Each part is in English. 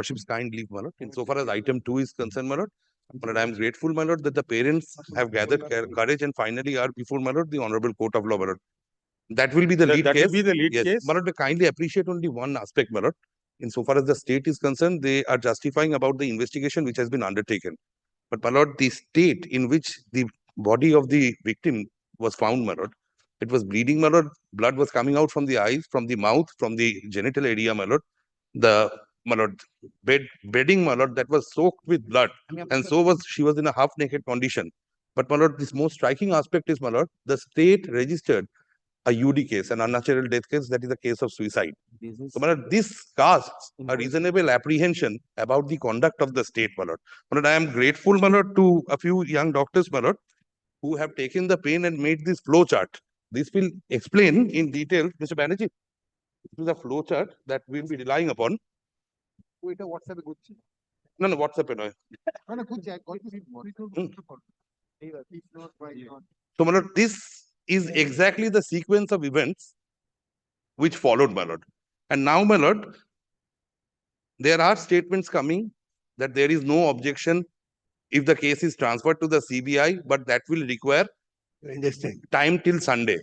Lordship's kind leave, my lord. Insofar as item 2 is concerned, my lord, I am grateful, my lord, that the parents have gathered courage and finally are before, my lord, the Honorable Court of Law, my lord. That will be the lead That case. will be the lead Yes, case. my lord, kindly appreciate only one aspect, my lord. Insofar as the state is concerned, they are justifying about the investigation which has been undertaken. But, my lord, the state in which the body of the victim was found, my lord, it was bleeding, my lord. Blood was coming out from the eyes, from the mouth, from the genital area, my lord. The, my lord, bedding, my lord, that was soaked with blood. And so was, she was in a half-naked condition. But, my lord, this most striking aspect is, my lord, the state registered a UD case, an unnatural death case, that is a case of suicide. So, my lord, this casts a reasonable apprehension about the conduct of the state, my lord. My lord, I am grateful, my lord, to a few young doctors, my lord, who have taken the pain and made this flow chart. This will explain in detail, Mr. Banerjee. This is a flow chart that we will be relying upon. No, WhatsApp. So, my lord, this is exactly the sequence of events which followed, my lord. And now, my lord, there are statements coming that there is no objection if the case is transferred to the CBI, but that will require time till Sunday.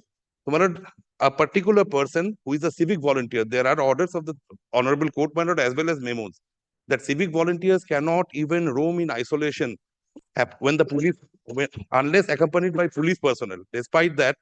So, my lord, a particular person who is a civic volunteer, there are orders of the Honorable Court, my lord, as well as memos, that civic volunteers cannot even roam in isolation when the police, unless accompanied by police personnel. Despite that,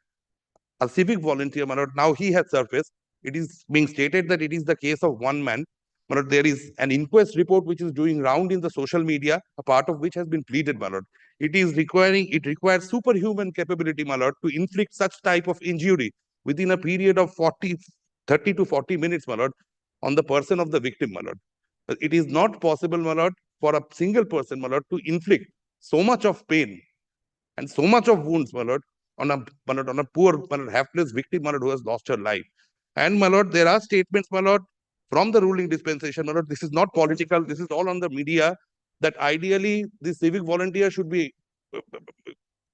a civic volunteer, my lord, now he has surfaced. It is being stated that it is the case of one man. My lord, there is an inquest report which is doing round in the social media, a part of which has been pleaded, my lord. It requires superhuman capability, my lord, to inflict such type of injury within a period of 30 to 40 minutes, my lord, on the person of the victim, my lord. It is not possible, my lord, for a single person, my lord, to inflict so much of pain and so much of wounds, my lord, on a poor, my lord, helpless victim, my lord, who has lost her life. And, my lord, there are statements, my lord, from the ruling dispensation, my lord, this is not political, this is all on the media, that ideally the civic volunteer should be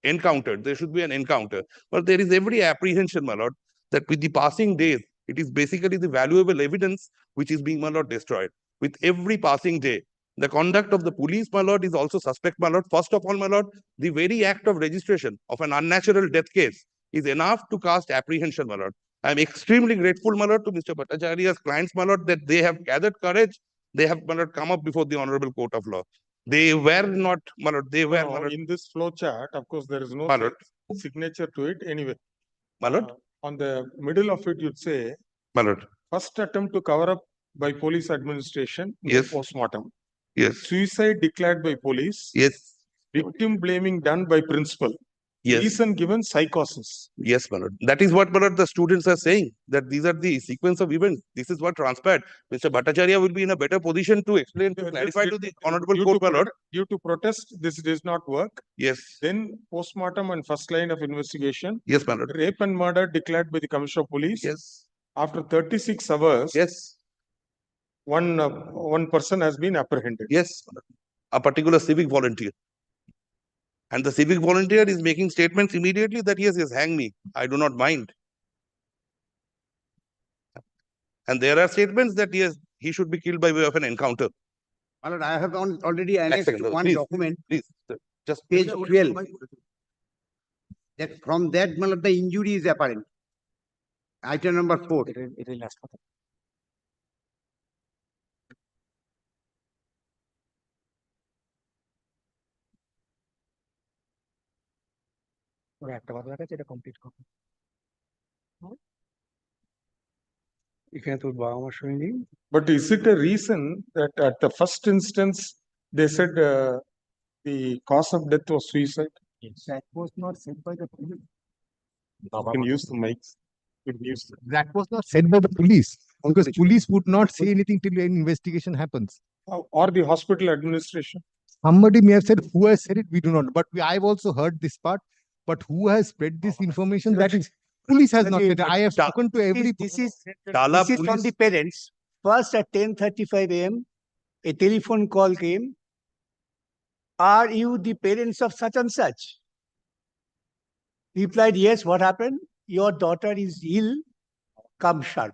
encountered. There should be an encounter. But there is every apprehension, my lord, that with the passing days, it is basically the valuable evidence which is being, my lord, destroyed. With every passing day, the conduct of the police, my lord, is also suspect, my lord. First of all, my lord, the very act of registration of an unnatural death case is enough to cast apprehension, my lord. I am extremely grateful, my lord, to Mr. Bhattacharya's clients, my lord, that they have gathered courage. They have, my lord, come up before the Honorable Court of Law. They were not, my lord, they were, my lord. In this flow chart, of course, there is no signature to it anyway. My lord? On the middle of it, you'd say, my lord, first attempt to cover up by police administration, yes, postmortem. Yes. Suicide declared by police. Yes. Victim blaming done by principal. Yes. Reason given psychosis. Yes, my lord. That is what, my lord, the students are saying, that these are the sequence of events. This is what transpired. Mr. Bhattacharya will be in a better position to explain, to clarify to the Honorable Court, my lord. Due to protest, this does not work. Yes. Then postmortem and first line of investigation. Yes, my lord. Rape and murder declared by the Commissioner of Police. Yes. After 36 hours. Yes. One person has been apprehended. Yes. A particular civic volunteer. And the civic volunteer is making statements immediately that yes, hang me. I do not mind. And there are statements that yes, he should be killed by way of an encounter. My lord, I have already annexed one document. Please, just page 12. That from that, my lord, the injury is apparent. Item number 4. But is it a reason that at the first instance they said the cause of death was suicide? Yes. That was not said by the police. You can use the mics. That was not said by the police, because police would not say anything till an investigation happens. Or the hospital administration. Somebody may have said, who has said it, we do not. But I've also heard this part. But who has spread this information? That is, police has not said. I have spoken to every. This is from the parents. First at 10:35 a.m., a telephone call came. Are you the parents of such and such? Replied, yes. What happened? Your daughter is ill. Come sharp.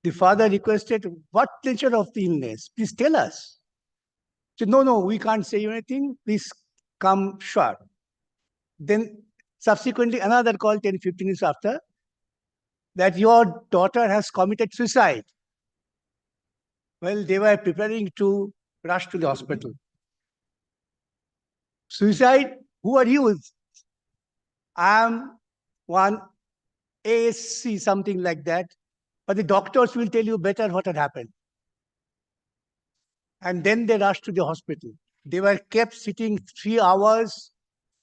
The father requested, what nature of the illness? Please tell us. So, no, we can't say anything. Please come short. Then subsequently another call 10, 15 minutes after that your daughter has committed suicide. Well, they were preparing to rush to the hospital. Suicide? Who are you? I am one ASC, something like that. But the doctors will tell you better what had happened. And then they rushed to the hospital. They were kept sitting 3 hours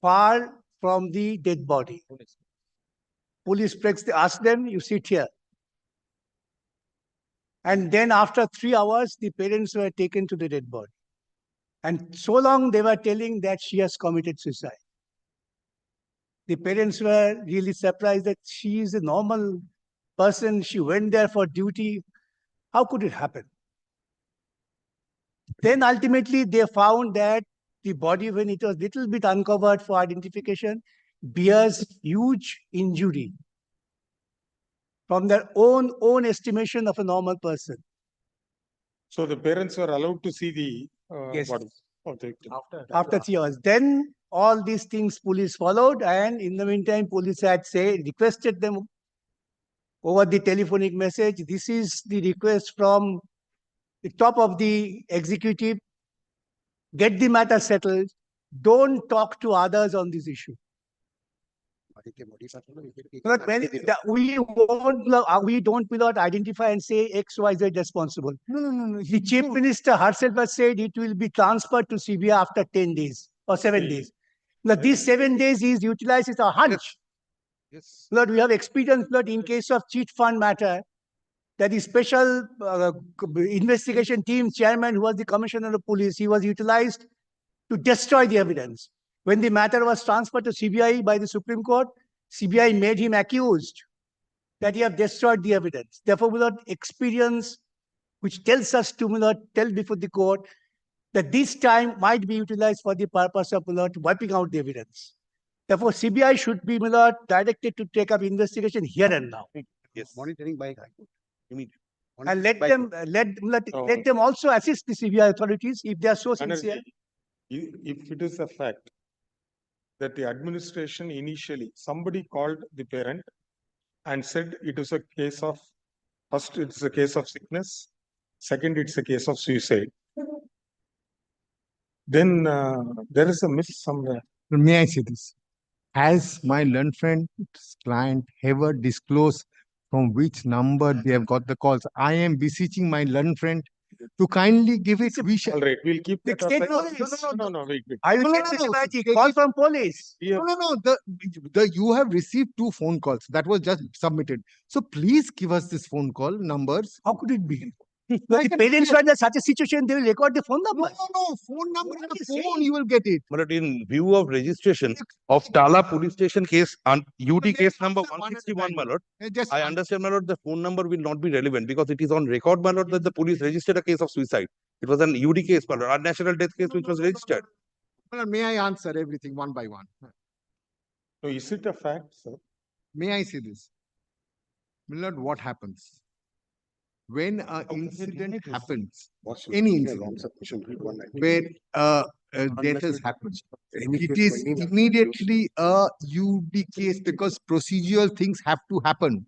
far from the dead body. Police asked them, you sit here. And then after 3 hours, the parents were taken to the dead body. And so long they were telling that she has committed suicide. The parents were really surprised that she is a normal person. She went there for duty. How could it happen? Then ultimately they found that the body, when it was little bit uncovered for identification, bears huge injury from their own estimation of a normal person. So the parents were allowed to see the Yes. body of the victim. After 3 hours. Then all these things police followed, and in the meantime, police had requested them over the telephonic message. This is the request from the top of the executive. Get the matter settled. Don't talk to others on this issue. But we don't will not identify and say X, Y, Z responsible. No. The chief minister herself has said it will be transferred to CBI after 10 days or 7 days. Now, these 7 days is utilized as a hunch. Yes. Lord, we have experience, Lord, in case of cheat fund matter, that the special investigation team chairman, who was the commissioner of police, he was utilized to destroy the evidence. When the matter was transferred to CBI by the Supreme Court, CBI made him accused that he have destroyed the evidence. Therefore, we have experience which tells us to tell before the court that this time might be utilized for the purpose of wiping out the evidence. Therefore, CBI should be directed to take up investigation here and now. Yes. Monitoring by Immediate. And let them also assist the CBI authorities if they are so sincere. If it is a fact that the administration initially, somebody called the parent and said it is a case of, first it's a case of sickness, second it's a case of suicide, then there is a miss somewhere. May I say this? Has my learned friend's client ever disclosed from which number they have got the calls? I am beseeching my learned friend to kindly give it. We shall. All right, we'll keep that State aside. police. No, wait. I will No, get no, the no. magic. Call from police. Here, No. You have received 2 phone calls that was just submitted. So please give us this phone call numbers. How could it be? I The can- parents were in such a situation, they will record the phone number. No. Phone number in What the is phone, saying? you will get it. But in view of registration of Tala police station case and UT case number 161, my lord, Just I understand, my lord, the phone number will not be relevant because it is on record, my lord, that the police registered a case of suicide. It was an UD case, my lord, unnatural death case which was registered. May I answer everything one by one? so is it a fact, sir? May I say this? Milord, what happens? When an incident happens, any incident where death has happened, it is immediately a UD case because procedural things have to happen.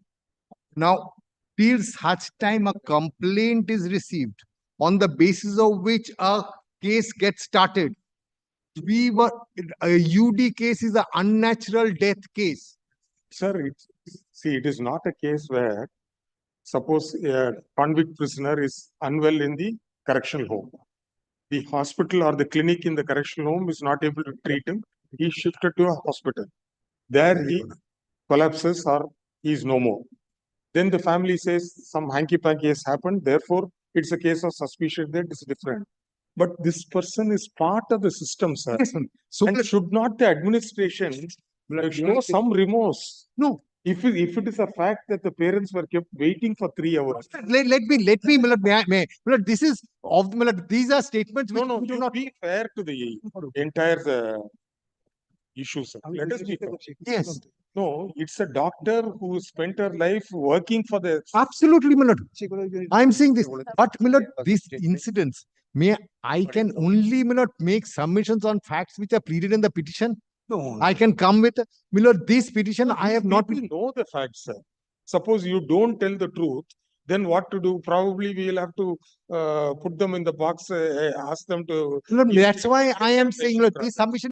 Now, till such time a complaint is received on the basis of which a case gets started, a UD case is an unnatural death case. Sir, it is not a case where suppose a convict prisoner is unwell in the correctional home. The hospital or the clinic in the correctional home is not able to treat him. He is shifted to a hospital. There he collapses or he is no more. Then the family says some hanky-panky has happened. Therefore, it's a case of suspicion that is different. But this person is part of the system, sir. So And should not the administration show some remorse? no. If it is a fact that the parents were kept waiting for 3 hours. Let me, Milord, Milord, this is Milord, these are statements which No, we do you not. be fair to the entire issue, sir. Let us be fair. Yes. No, it's a doctor who spent her life working for the. Absolutely, my lord. I'm saying this, but my lord, these incidents, I can only, my lord, make submissions on facts which are pleaded in the petition. No. I can come with, my lord, this petition, I have not. People know the facts, sir. Suppose you don't tell the truth, then what to do? Probably we will have to put them in the box, ask them to. That's why I am saying, look, this submission